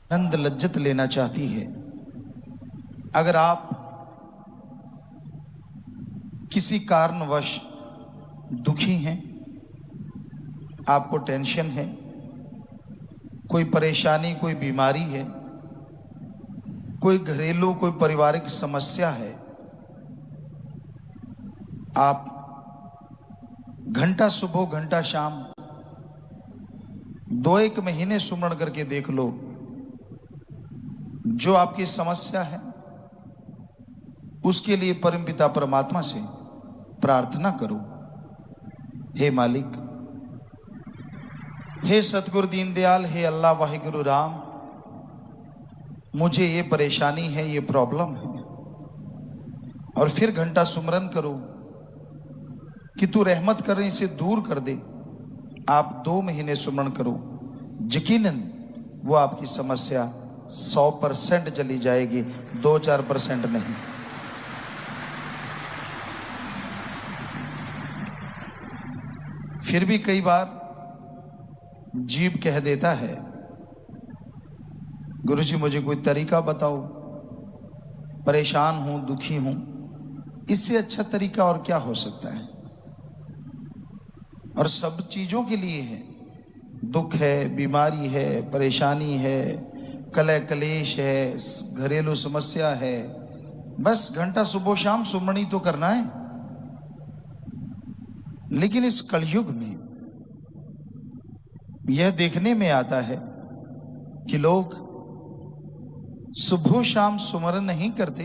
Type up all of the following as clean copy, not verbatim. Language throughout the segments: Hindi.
आनंद लज्जत लेना चाहती है। अगर आप किसी कारणवश दुखी हैं, आपको टेंशन है, कोई परेशानी, कोई बीमारी है, कोई घरेलू, कोई पारिवारिक समस्या है, आप घंटा सुबह घंटा शाम 2-1 महीने सुमरण करके देख लो। जो आपकी समस्या है उसके लिए परमपिता परमात्मा से प्रार्थना करो। हे मालिक, हे सतगुरु दीनदयाल, हे अल्लाह वाहिगुरु राम, मुझे ये परेशानी है, ये प्रॉब्लम है। और फिर घंटा सुमरन करो कि तू रहमत करने से दूर कर दे। आप 2 महीने सुमरन करो, यकीनन वो आपकी समस्या 100% चली जाएगी, 2-4% नहीं। फिर भी कई बार जीव कह देता है, गुरुजी मुझे कोई तरीका बताओ, परेशान हूं, दुखी हूं। इससे अच्छा तरीका और क्या हो सकता है? और सब चीजों के लिए है। दुख है, बीमारी है, परेशानी है, कलह कलेश है, घरेलू समस्या है, बस घंटा सुबह शाम सुमरन ही तो करना है। लेकिन इस कलयुग में यह देखने में आता है कि लोग सुबह शाम सुमरन नहीं करते,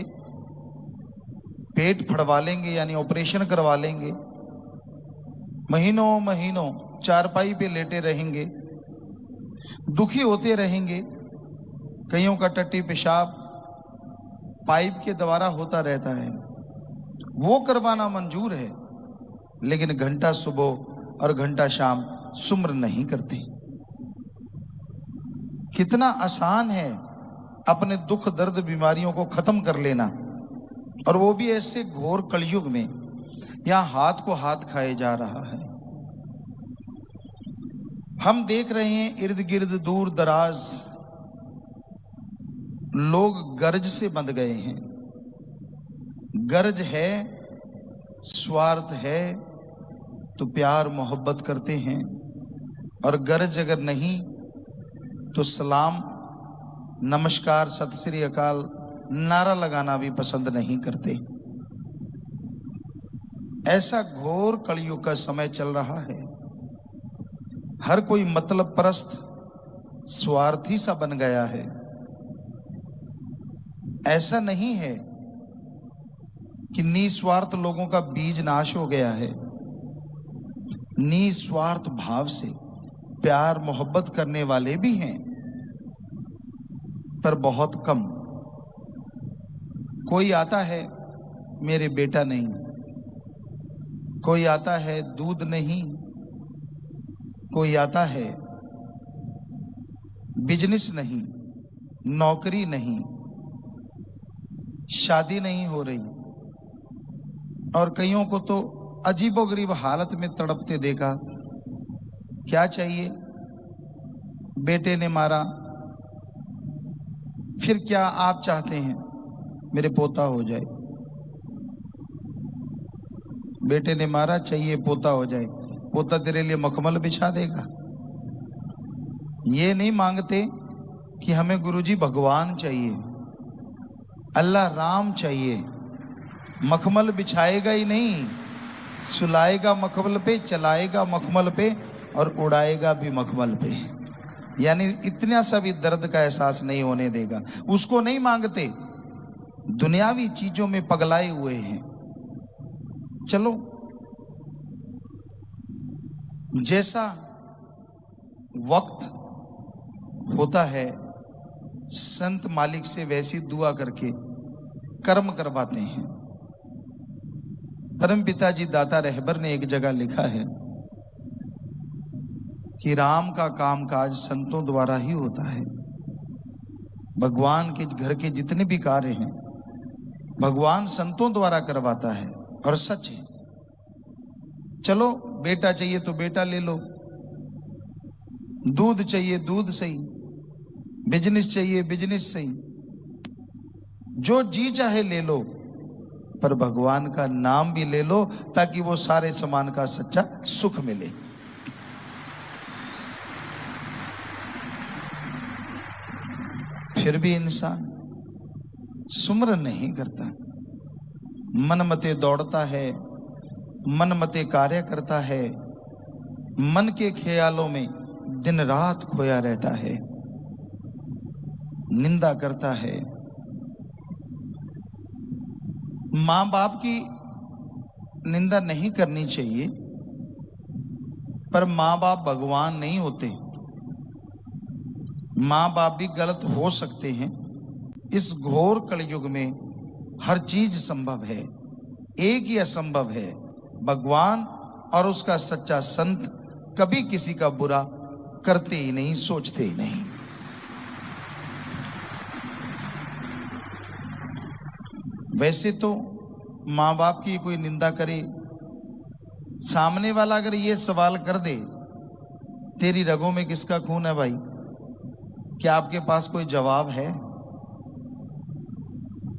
पेट फड़वा लेंगे यानी ऑपरेशन करवा लेंगे, महीनों महीनों चारपाई पे लेटे रहेंगे, दुखी होते रहेंगे। कईयों का टट्टी पेशाब पाइप के द्वारा होता रहता है, वो करवाना मंजूर है, लेकिन घंटा सुबह और घंटा शाम सुमरन नहीं करते। कितना आसान है अपने दुख दर्द बीमारियों को खत्म कर लेना, और वो भी ऐसे घोर कलयुग में, यहां हाथ को हाथ खाए जा रहा है। हम देख रहे हैं इर्द गिर्द दूर दराज लोग गर्ज से बंध गए हैं। गर्ज है, स्वार्थ है तो प्यार मोहब्बत करते हैं, और गर्ज अगर नहीं तो सलाम, नमस्कार, सत श्री अकाल नारा लगाना भी पसंद नहीं करते। ऐसा घोर कलयुग का समय चल रहा है। हर कोई मतलब परस्त, स्वार्थी सा बन गया है। ऐसा नहीं है कि निस्वार्थ लोगों का बीज नाश हो गया है। निस्वार्थ भाव से प्यार मोहब्बत करने वाले भी हैं, पर बहुत कम। कोई आता है मेरे बेटा नहीं, कोई आता है दूध नहीं, कोई आता है बिजनेस नहीं, नौकरी नहीं, शादी नहीं हो रही, और कईयों को तो अजीबोगरीब हालत में तड़पते देखा। क्या चाहिए? बेटे ने मारा, फिर क्या आप चाहते हैं? मेरे पोता हो जाए। बेटे ने मारा, चाहिए पोता हो जाए। पोता तेरे लिए मखमल बिछा देगा। ये नहीं मांगते कि हमें गुरुजी भगवान चाहिए, अल्लाह राम चाहिए। मखमल बिछाएगा ही नहीं, सुलाएगा मखमल पे, चलाएगा मखमल पे, और उड़ाएगा भी मखमल पे। यानी इतना सा भी दर्द का एहसास नहीं होने देगा। उसको नहीं मांगते, दुनियावी चीजों में पगलाए हुए हैं। चलो, जैसा वक्त होता है संत मालिक से वैसी दुआ करके कर्म करवाते हैं। परम पिताजी दाता रहबर ने एक जगह लिखा है कि राम का कामकाज संतों द्वारा ही होता है। भगवान के घर के जितने भी कार्य हैं भगवान संतों द्वारा करवाता है, और सच है। चलो, बेटा चाहिए तो बेटा ले लो, दूध चाहिए दूध सही, बिजनेस चाहिए, बिजनेस सही, जो जी चाहे ले लो, पर भगवान का नाम भी ले लो ताकि वो सारे सामान का सच्चा सुख मिले। फिर भी इंसान सुमरन नहीं करता, मन मते दौड़ता है, मन मते कार्य करता है, मन के ख्यालों में दिन रात खोया रहता है, निंदा करता है। मां बाप की निंदा नहीं करनी चाहिए, पर मां बाप भगवान नहीं होते। मां बाप भी गलत हो सकते हैं। इस घोर कलयुग में हर चीज संभव है, एक ही असंभव है, भगवान और उसका सच्चा संत कभी किसी का बुरा करते ही नहीं, सोचते ही नहीं। वैसे तो मां बाप की कोई निंदा करे, सामने वाला अगर ये सवाल कर दे, तेरी रगों में किसका खून है भाई, क्या आपके पास कोई जवाब है?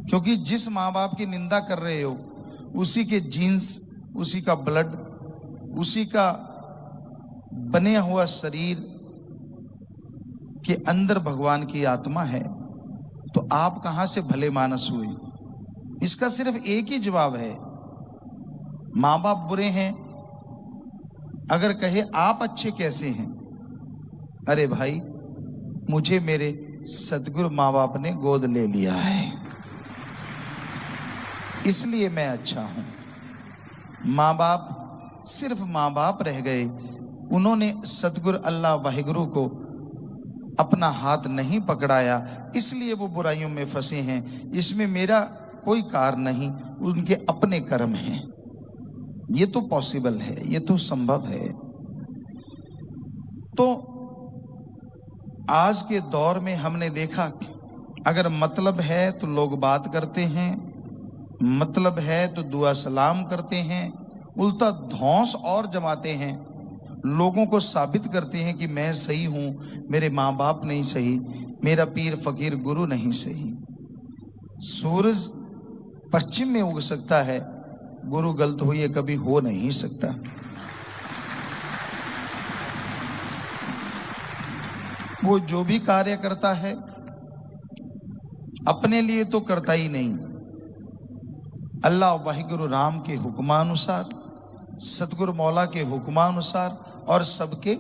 क्योंकि जिस मां बाप की निंदा कर रहे हो, उसी के जीन्स, उसी का ब्लड, उसी का बने हुआ शरीर के अंदर भगवान की आत्मा है, तो आप कहां से भले मानस हुए? इसका सिर्फ एक ही जवाब है, मां बाप बुरे हैं। अगर कहे आप अच्छे कैसे हैं? अरे भाई, मुझे मेरे सतगुरु मां बाप ने गोद ले लिया है, इसलिए मैं अच्छा हूं। मां बाप सिर्फ मां बाप रह गए, उन्होंने सतगुरु अल्लाह वाहिगुरु को अपना हाथ नहीं पकड़ाया, इसलिए वो बुराइयों में फंसे हैं। इसमें मेरा कोई कार नहीं, उनके अपने कर्म हैं। ये तो पॉसिबल है, ये तो संभव है। तो आज के दौर में हमने देखा, अगर मतलब है तो लोग बात करते हैं, मतलब है तो दुआ सलाम करते हैं, उल्टा धौंस और जमाते हैं, लोगों को साबित करते हैं कि मैं सही हूं, मेरे मां बाप नहीं सही, मेरा पीर फकीर गुरु नहीं सही। सूरज पश्चिम में उग सकता है, गुरु गलत हो ये कभी हो नहीं सकता। वो जो भी कार्य करता है अपने लिए तो करता ही नहीं, अल्लाह वाहिगुरु राम के हुक्मानुसार, सतगुरु मौला के हुक्मानुसार और सबके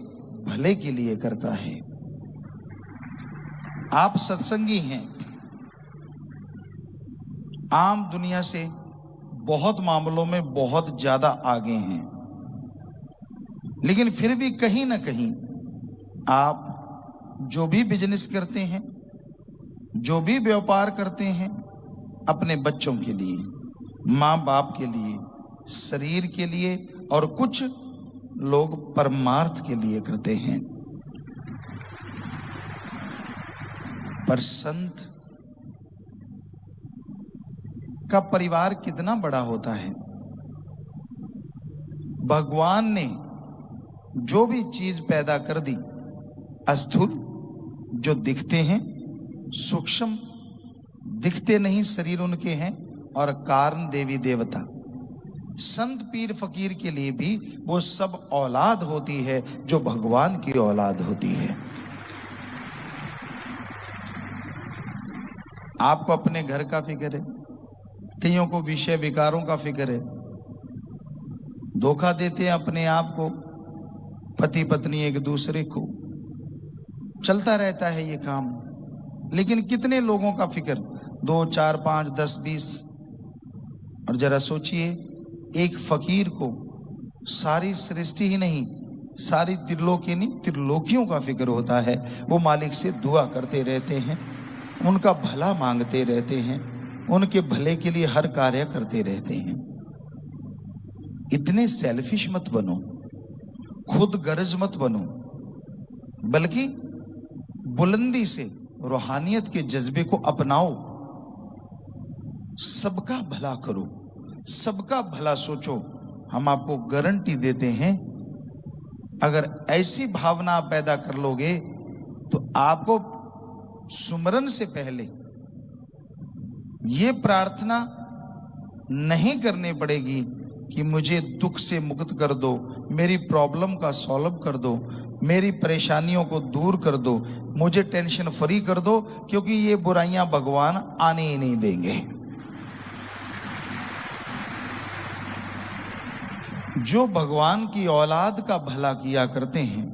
भले के लिए करता है। आप सत्संगी हैं, आम दुनिया से बहुत मामलों में बहुत ज्यादा आगे हैं, लेकिन फिर भी कहीं ना कहीं आप जो भी बिजनेस करते हैं, जो भी व्यापार करते हैं, अपने बच्चों के लिए, मां बाप के लिए, शरीर के लिए, और कुछ लोग परमार्थ के लिए करते हैं। पर संत का परिवार कितना बड़ा होता है। भगवान ने जो भी चीज पैदा कर दी, स्थूल जो दिखते हैं, सूक्ष्म दिखते नहीं शरीर उनके हैं, और कारण देवी देवता, संत पीर फकीर के लिए भी वो सब औलाद होती है जो भगवान की औलाद होती है। आपको अपने घर का फिक्र है, कईयों को विषय विकारों का फिक्र है, धोखा देते हैं अपने आप को, पति पत्नी एक दूसरे को, चलता रहता है ये काम। लेकिन कितने लोगों का फिक्र, 2, 4, 5, 10, 20। और जरा सोचिए, एक फकीर को सारी सृष्टि ही नहीं, सारी त्रिलोकी नहीं, त्रिलोकियों का फिक्र होता है। वो मालिक से दुआ करते रहते हैं, उनका भला मांगते रहते हैं, उनके भले के लिए हर कार्य करते रहते हैं। इतने सेल्फिश मत बनो, खुद गर्ज मत बनो, बल्कि बुलंदी से रूहानियत के जज्बे को अपनाओ। सबका भला करो, सबका भला सोचो। हम आपको गारंटी देते हैं, अगर ऐसी भावना पैदा कर लोगे तो आपको सुमरन से पहले ये प्रार्थना नहीं करनी पड़ेगी कि मुझे दुख से मुक्त कर दो, मेरी प्रॉब्लम का सॉल्व कर दो, मेरी परेशानियों को दूर कर दो, मुझे टेंशन फ्री कर दो, क्योंकि ये बुराइयां भगवान आने ही नहीं देंगे। जो भगवान की औलाद का भला किया करते हैं,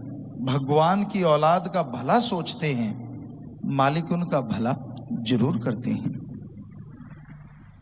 भगवान की औलाद का भला सोचते हैं, मालिक उनका भला जरूर करते हैं।